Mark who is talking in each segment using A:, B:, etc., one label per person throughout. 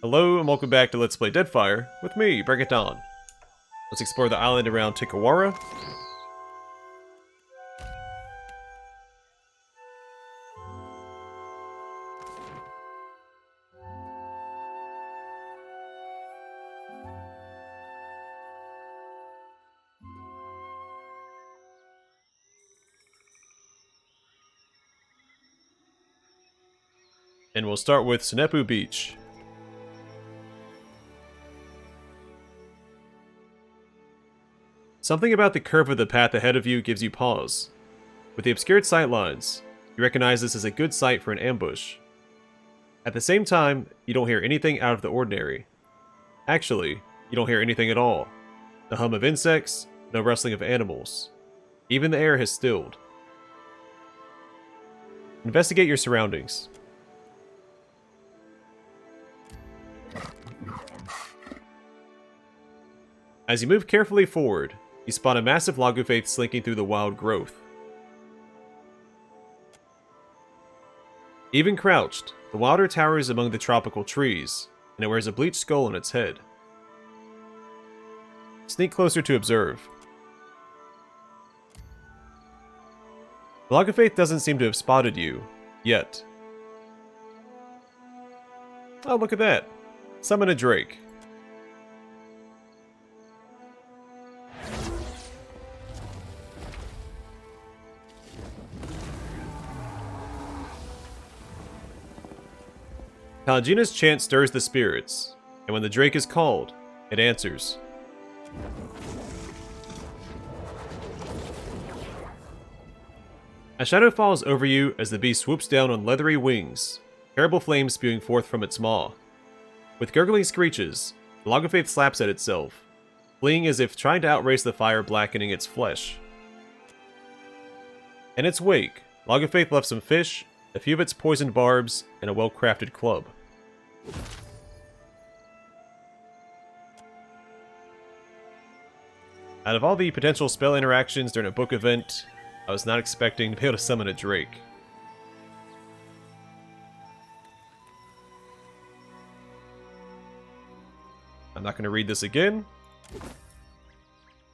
A: Hello and welcome back to Let's Play Deadfire with me, Bring It Down. Let's explore the island around Tikawara. And we'll start with Sanepu Beach. Something about the curve of the path ahead of you gives you pause. With the obscured sightlines, you recognize this as a good site for an ambush. At the same time, you don't hear anything out of the ordinary. Actually, you don't hear anything at all. No hum of insects, no rustling of animals. Even the air has stilled. Investigate your surroundings. As you move carefully forward, you spot a massive Lagufaeth slinking through the wild growth. Even crouched, the wilder towers among the tropical trees, and it wears a bleached skull on its head. Sneak closer to observe. The Lagufaeth doesn't seem to have spotted you, yet. Oh, look at that. Summon a drake. Kalajina's chant stirs the spirits, and when the drake is called, it answers. A shadow falls over you as the beast swoops down on leathery wings, terrible flames spewing forth from its maw. With gurgling screeches, the Lagufaeth slaps at itself, fleeing as if trying to outrace the fire blackening its flesh. In its wake, Lagufaeth left some fish, a few of its poisoned barbs, and a well-crafted club. Out of all the potential spell interactions during a book event, I was not expecting to be able to summon a drake. I'm not going to read this again.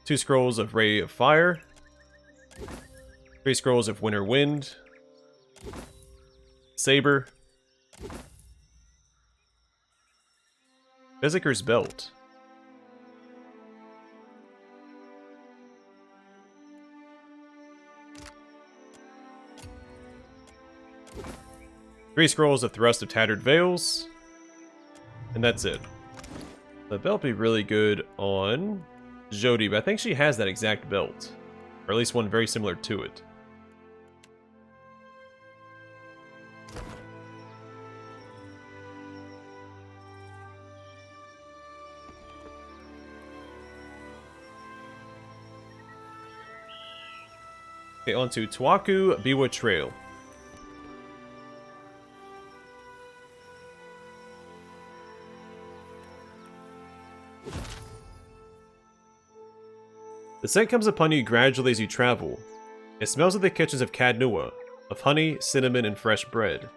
A: 2 scrolls of Ray of Fire. 3 scrolls of Winter Wind. Saber. Visiker's Belt. Three scrolls of Thrust of Tattered Veils. And that's it. The belt would be really good on Jodi, but I think she has that exact belt. Or at least one very similar to it. Okay, on to Tuaku Biwa Trail. The scent comes upon you gradually as you travel. It smells of the kitchens of Kadnua, of honey, cinnamon, and fresh bread,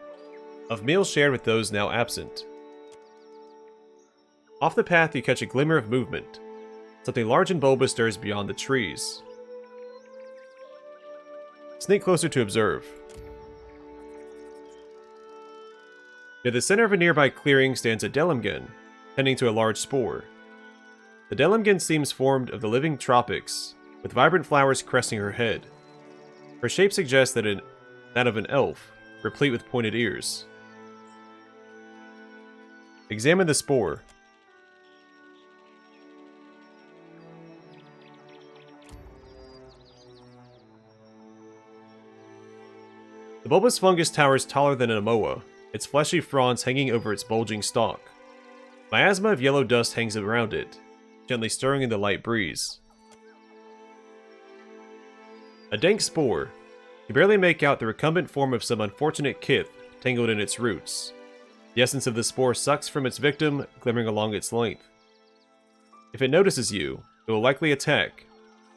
A: of meals shared with those now absent. Off the path you catch a glimmer of movement. Something large and bulbous stirs beyond the trees. Sneak closer to observe. Near the center of a nearby clearing stands a Delimgen, tending to a large spore. The Delimgen seems formed of the living tropics, with vibrant flowers cresting her head. Her shape suggests that of an elf, replete with pointed ears. Examine the spore. The bulbous fungus towers taller than an amoa, its fleshy fronds hanging over its bulging stalk. Miasma of yellow dust hangs around it, gently stirring in the light breeze. A dank spore. You barely make out the recumbent form of some unfortunate kith tangled in its roots. The essence of the spore sucks from its victim, glimmering along its length. If it notices you, it will likely attack,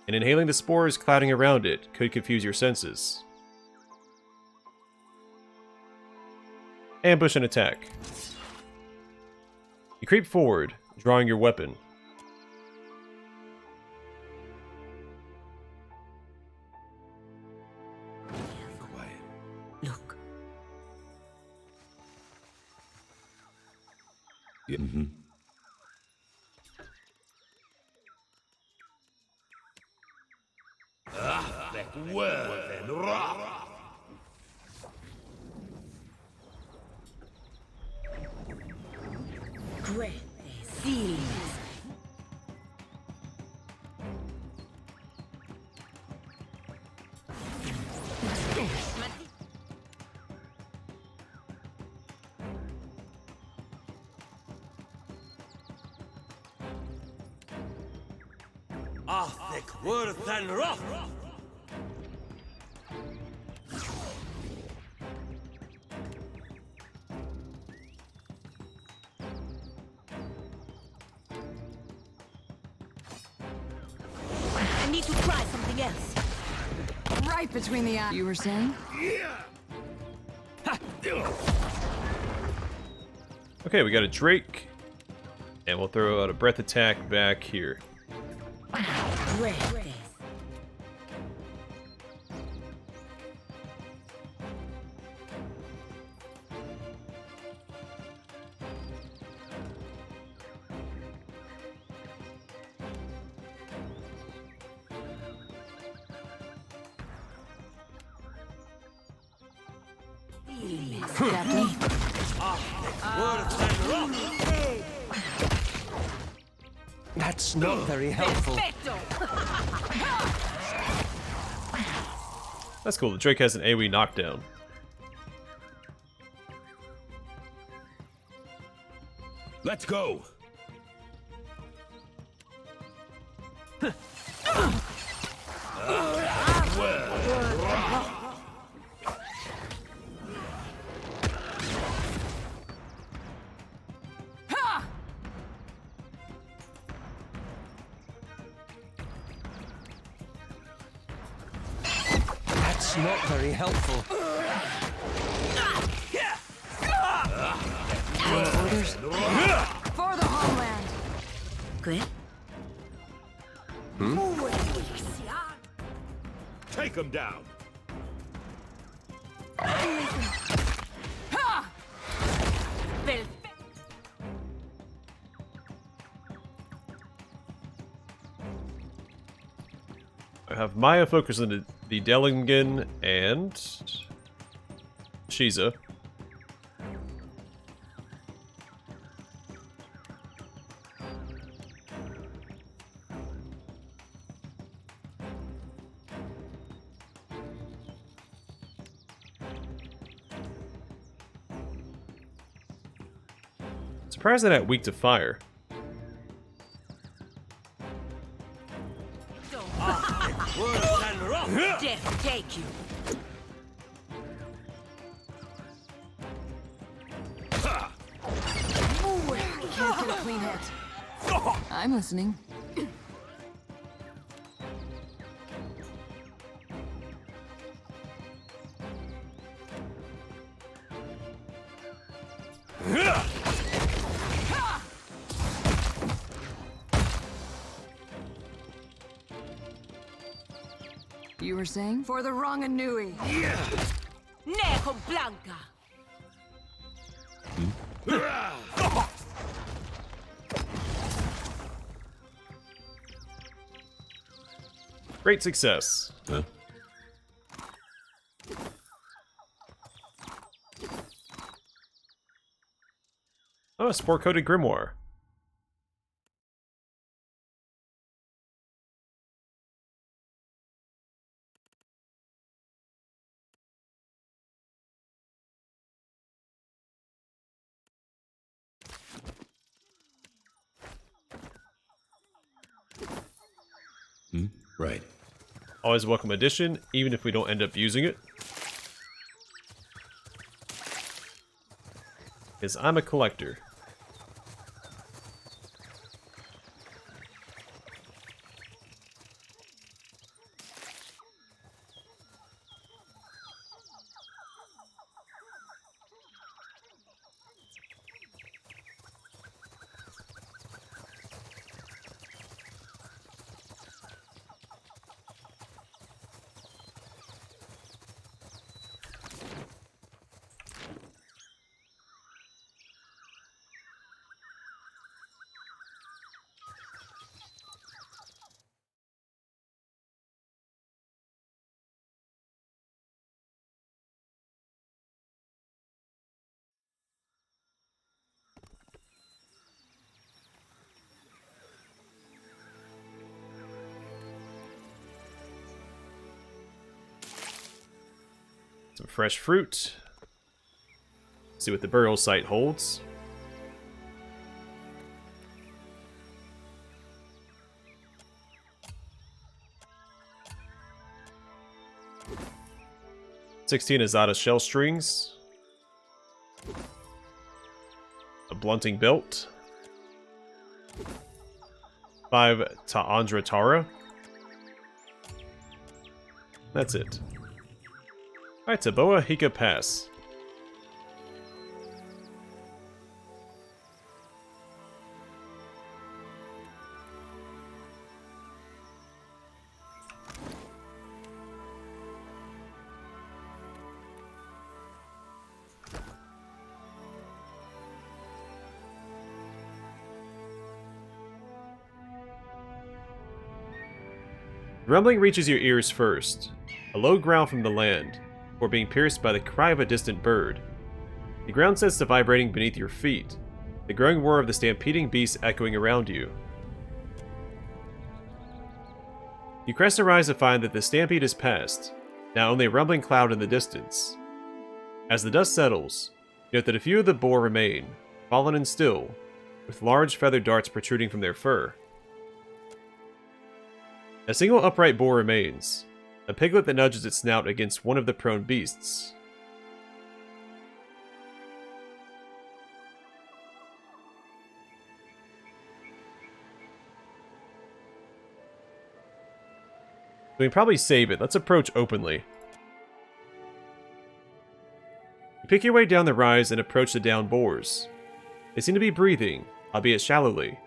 A: and inhaling the spores clouding around it could confuse your senses. Ambush and attack. You creep forward, drawing your weapon.
B: Look.
C: Yeah. Mm-hmm.
B: Great. Seals.
D: Thick, worth and rough.
B: I need to try something else.
E: Right between the eyes. You were saying?
A: Okay, we got a Drake. And we'll throw out a breath attack back here.
B: Great.
E: Captain?
D: That's not very helpful.
A: That's cool. The Drake has an AoE knockdown.
C: Let's go.
D: That's not very helpful.
E: Orders? For the homeland.
B: Good.
C: Take him down.
A: I have Maya focus on the Delingen and Shiza. Surprised they're not weak to fire.
B: Death take you.
E: Can't get a clean hit. I'm listening. You were saying? For the wrong Anui.
B: Nejo Blanca.
A: Great success.
C: Huh?
A: Oh, a spore-coated grimoire.
C: Right.
A: Always a welcome addition, even if we don't end up using it. Because I'm a collector. Some fresh fruit. See what the burial site holds. "16 Azada shell strings. A blunting belt. 5 Ta'andra Tara. That's it. Alright, Taboa Hika Pass. Rumbling reaches your ears first, a low growl from the land, before being pierced by the cry of a distant bird. The ground sets to vibrating beneath your feet, the growing roar of the stampeding beasts echoing around you. You crest your eyes to find that the stampede is past, now only a rumbling cloud in the distance. As the dust settles, you note that a few of the boar remain, fallen and still, with large feathered darts protruding from their fur. A single upright boar remains, a piglet that nudges its snout against one of the prone beasts. We can probably save it. Let's approach openly. You pick your way down the rise and approach the downed boars. They seem to be breathing, albeit shallowly.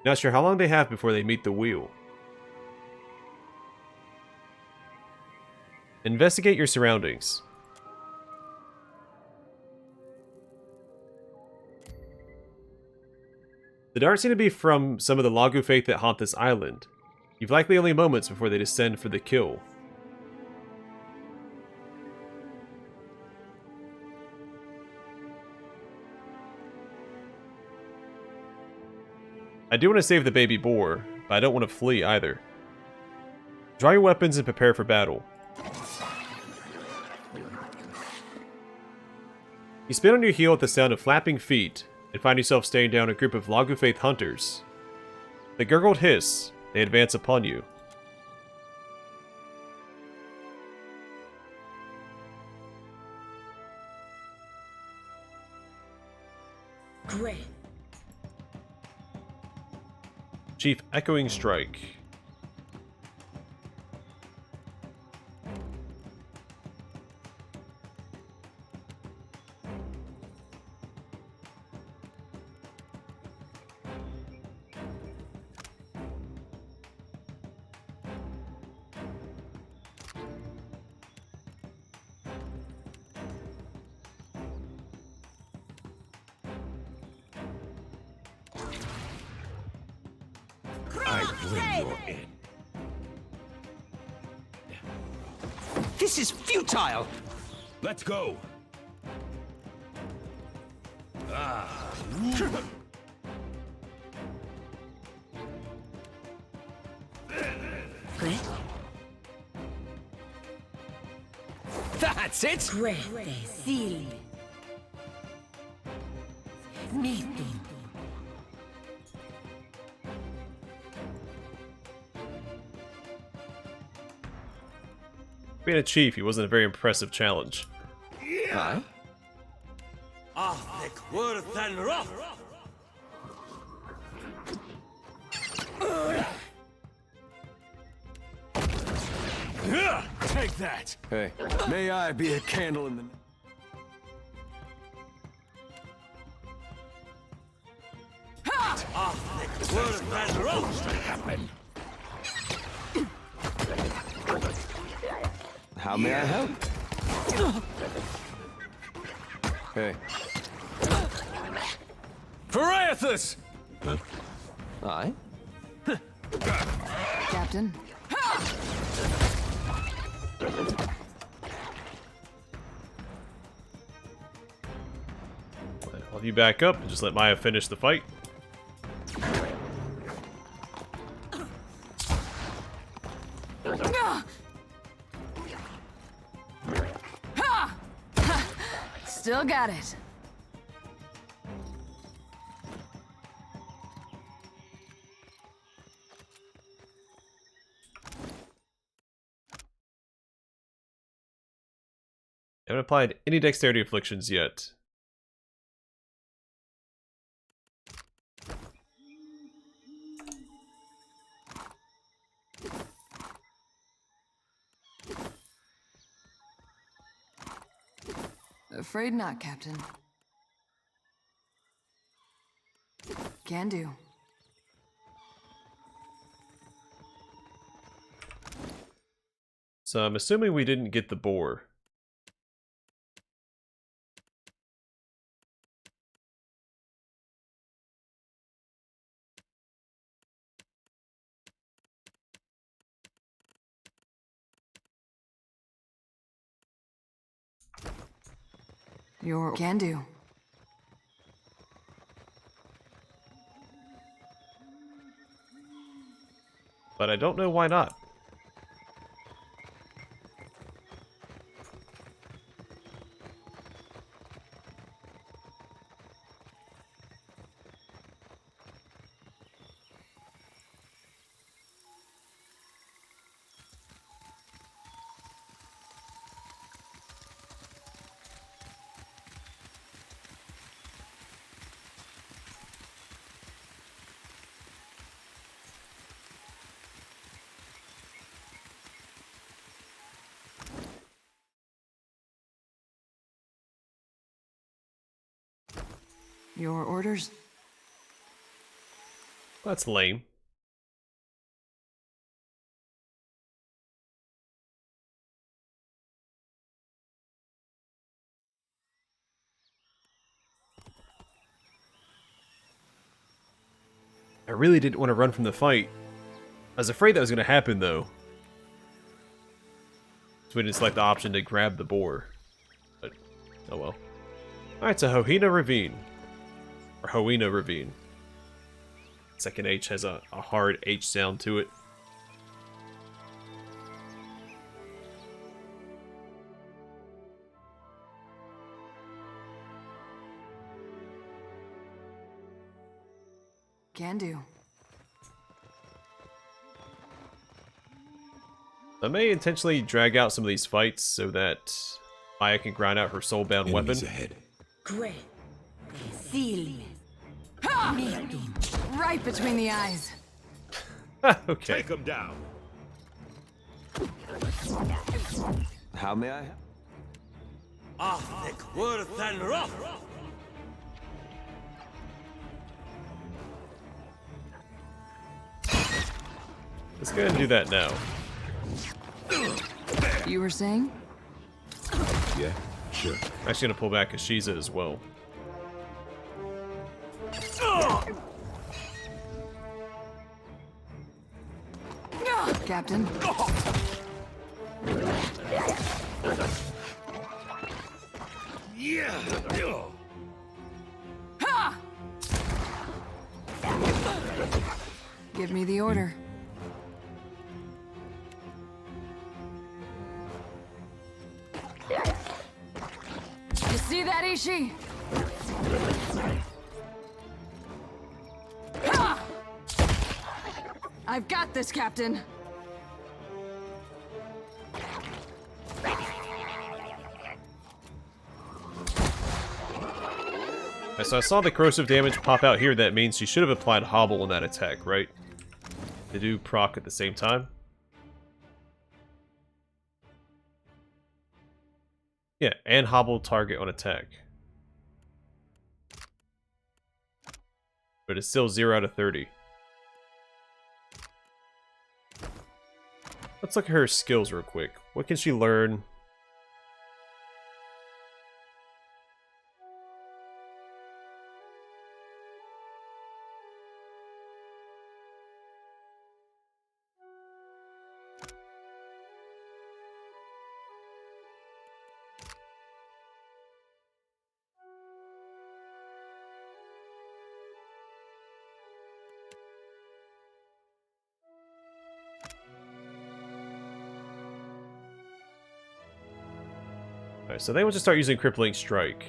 A: Not sure how long they have before they meet the wheel. Investigate your surroundings. The darts seem to be from some of the Lagufaeth that haunt this island. You've likely only moments before they descend for the kill. I do want to save the baby boar, but I don't want to flee either. Draw your weapons and prepare for battle. You spin on your heel at the sound of flapping feet, and find yourself staring down a group of Lagufaeth hunters. The gurgled hiss, they advance upon you.
B: Great.
A: Chief Echoing Strike.
D: This is futile!
C: Let's go.
B: Great.
D: That's it!
B: Great. Seal. Meeting.
A: Being a chief, he wasn't a very impressive challenge.
D: Aye.
C: Thick worth and rough.
D: Take that! Hey, may I be a candle in the...
C: Worth and rough to happen.
D: How may I help? Hey. Pariathus! Aye?
E: Captain.
A: I'll you back up and just let Maya finish the fight.
E: Still got it.
A: I haven't applied any dexterity afflictions yet.
E: Afraid not, Captain. Can do.
A: So I'm assuming we didn't get the boar.
E: Your can do.
A: But I don't know why not.
E: Your orders?
A: That's lame. I really didn't want to run from the fight. I was afraid that was going to happen, though. So we didn't select the option to grab the boar. But, oh well. Alright, so Hawina Ravine. Or Hawina Ravine. Second H has a hard H sound to it.
E: Can do.
A: I may intentionally drag out some of these fights so that Maya can grind out her soulbound weapon.
C: Enemies ahead.
B: Gre. Seal. Meetum.
E: Right between the eyes.
A: Okay.
C: Take them down.
D: How may I help?
C: Thick worse than rough.
A: Let's go ahead and do that now.
E: You were saying?
C: Yeah, sure.
A: I'm actually going to pull back Ashiza as well.
E: Captain.
C: Yeah.
E: Ha! Give me the order. You see that, Ishi? Ha! I've got this, Captain.
A: So I saw the corrosive damage pop out here. That means she should have applied Hobble in that attack, right? They do proc at the same time. Yeah, and Hobble target on attack. But it's still 0 out of 30. Let's look at her skills real quick. What can she learn? Alright, so they want to start using Crippling Strike.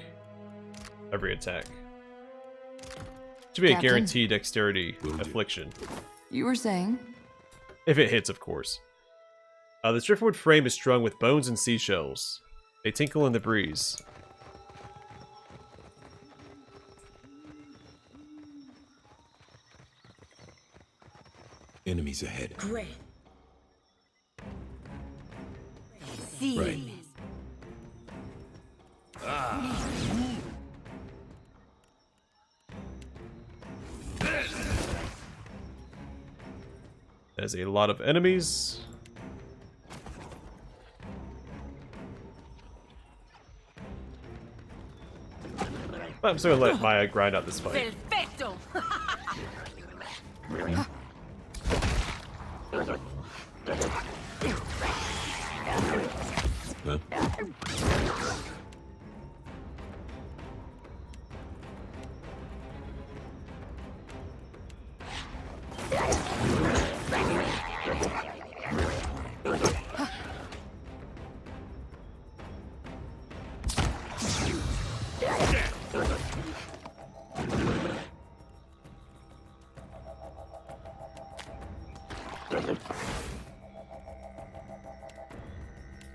A: every attack. Should be a
E: Captain?
A: guaranteed dexterity affliction.
E: You were saying?
A: If it hits, of course. This driftwood frame is strung with bones and seashells. They tinkle in the breeze.
C: Enemies ahead.
B: Great. Seal.
C: Right.
A: There's a lot of enemies. I'm just gonna let Maya grind out this fight.
B: Perfecto.
C: Huh?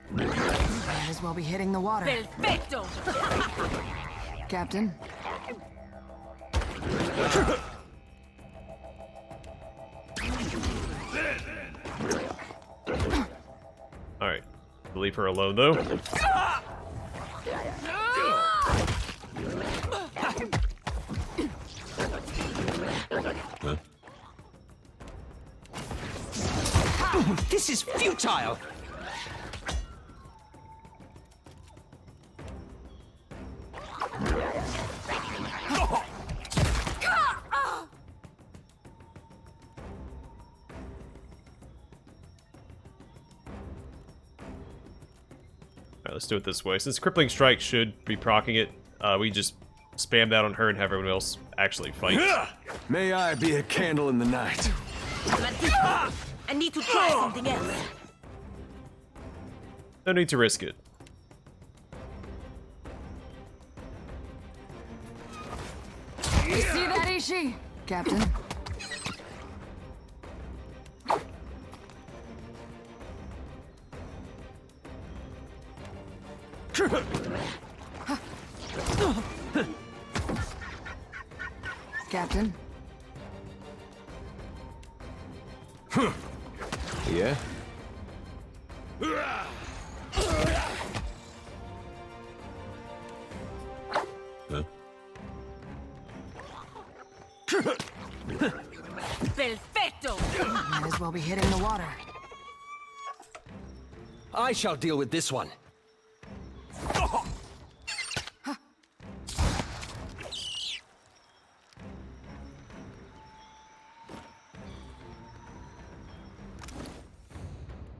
E: Might as well be hitting the water.
B: Perfecto.
E: Captain?
A: Alright. Leave her alone, though.
C: Huh?
D: This is futile!
A: Alright, let's do it this way. Since Crippling Strike should be proccing it, we just spam that on her and have everyone else actually fight.
D: May I be a candle in the night.
B: I need to try something else.
A: No need to risk it.
E: You see that, Ishi? Captain? Captain?
D: Yeah?
C: Huh?
B: Perfecto.
E: Might as well be hitting the water.
D: I shall deal with this one.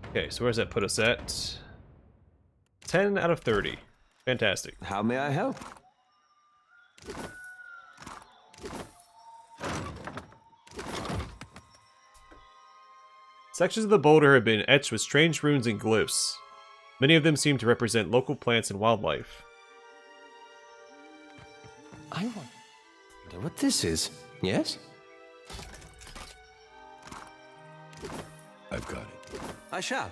A: Okay, so where does that put us at? 10 out of 30. Fantastic.
D: How may I help?
A: Sections of the boulder have been etched with strange runes and glyphs. Many of them seem to represent local plants and wildlife.
D: I wonder what this is. Yes?
C: I've got it.
D: I shall.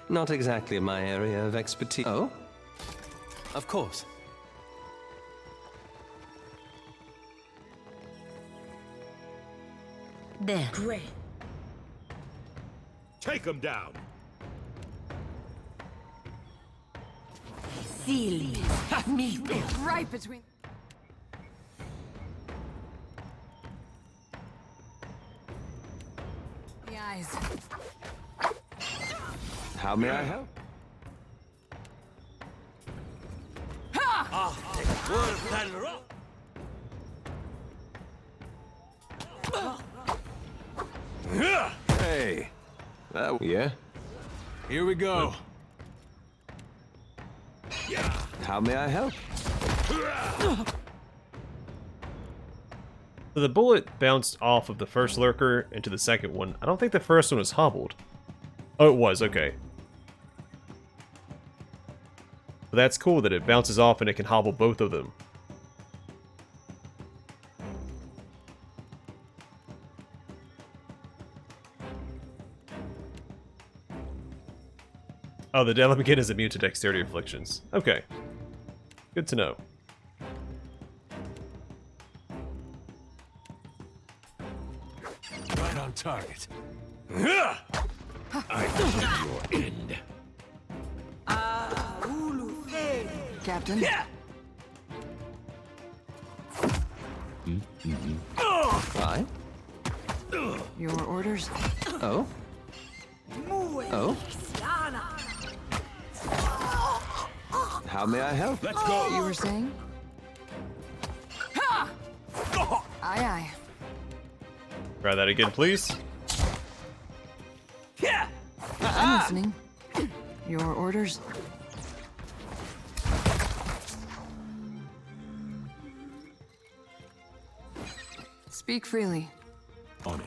D: Not exactly my area of expertise. Oh? Of course.
B: There. Great.
C: Take him down.
B: Seal. Me.
E: Right between... the eyes.
D: How may I help?
C: Worse than rock.
D: Hey. Yeah?
C: Here we go.
D: How may I help?
A: So the bullet bounced off of the first lurker into the second one. I don't think the first one was hobbled. Oh, it was, okay. But that's cool that it bounces off and it can hobble both of them. Oh, the Delicate is immune to dexterity afflictions. Okay. Good to know.
C: Right on target. I know your end.
E: Captain.
D: Aye?
E: Your orders?
D: Oh? Oh? How may I help?
C: Let's go.
E: You were saying? Aye, aye.
A: Try that again, please.
E: I'm listening. Your orders? Speak freely.
C: On it.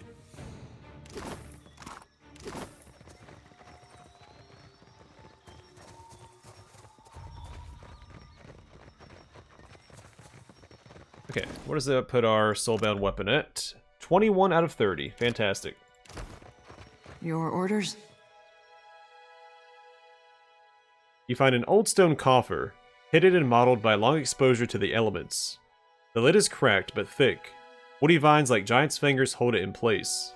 A: Okay, what does that put our soulbound weapon at? 21 out of 30. Fantastic.
E: Your orders?
A: You find an old stone coffer, pitted and mottled by long exposure to the elements. The lid is cracked but thick. Woody vines like giant's fingers hold it in place.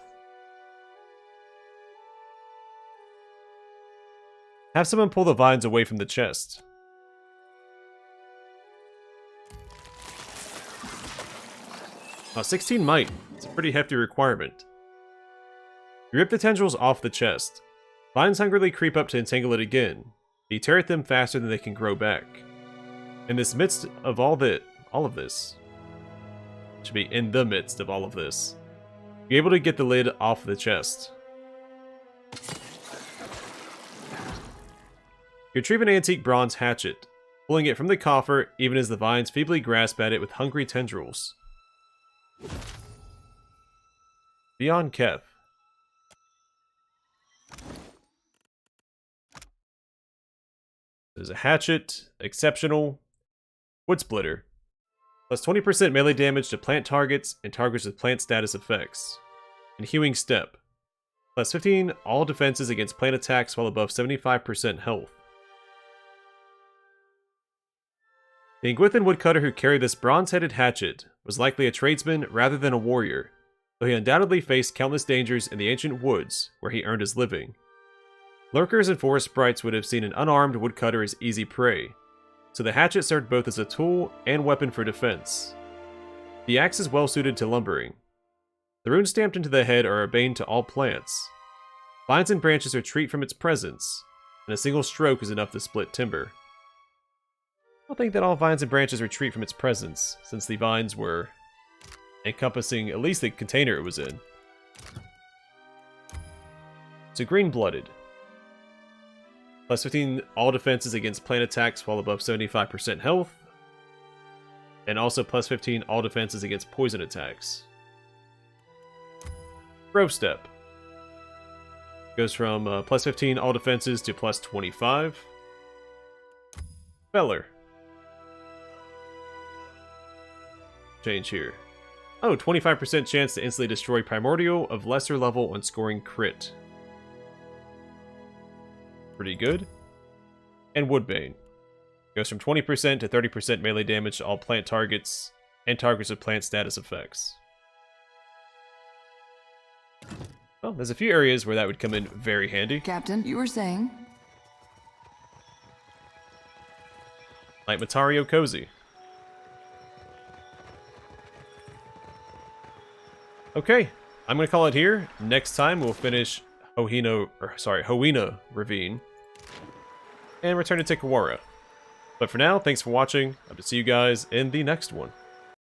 A: Have someone pull the vines away from the chest. Oh, 16 might. It's a pretty hefty requirement. You rip the tendrils off the chest. Vines hungrily creep up to entangle it again. You tear at them faster than they can grow back. In the midst of all of this, should be in the midst of all of this, you're able to get the lid off the chest. You retrieve an antique bronze hatchet, pulling it from the coffer even as the vines feebly grasp at it with hungry tendrils. Beyond Kef. There's a hatchet, exceptional, wood splitter, plus 20% melee damage to plant targets and targets with plant status effects, and hewing step, plus 15 all defenses against plant attacks while above 75% health. The Ingwithan woodcutter who carried this bronze-headed hatchet was likely a tradesman rather than a warrior, though he undoubtedly faced countless dangers in the ancient woods where he earned his living. Lurkers and forest sprites would have seen an unarmed woodcutter as easy prey, so the hatchet served both as a tool and weapon for defense. The axe is well suited to lumbering. The runes stamped into the head are a bane to all plants. Vines and branches retreat from its presence, and a single stroke is enough to split timber. I don't think that all vines and branches retreat from its presence, since the vines were encompassing at least the container it was in. So green-blooded. Plus 15 all defenses against plant attacks while above 75% health. And also plus 15 all defenses against poison attacks. Grove Step. Goes from plus 15 all defenses to plus 25. Feller. Change here. Oh, 25% chance to instantly destroy Primordial of lesser level on scoring crit. Pretty good. And Woodbane. Goes from 20% to 30% melee damage to all plant targets, and targets with plant status effects. Well, there's a few areas where that would come in very handy.
E: Captain, you were saying?
A: Like Matario Cozy. Okay, I'm going to call it here. Next time we'll finish Hawina Ravine and return to Tikawara. But for now, thanks for watching. Hope to see you guys in the next one.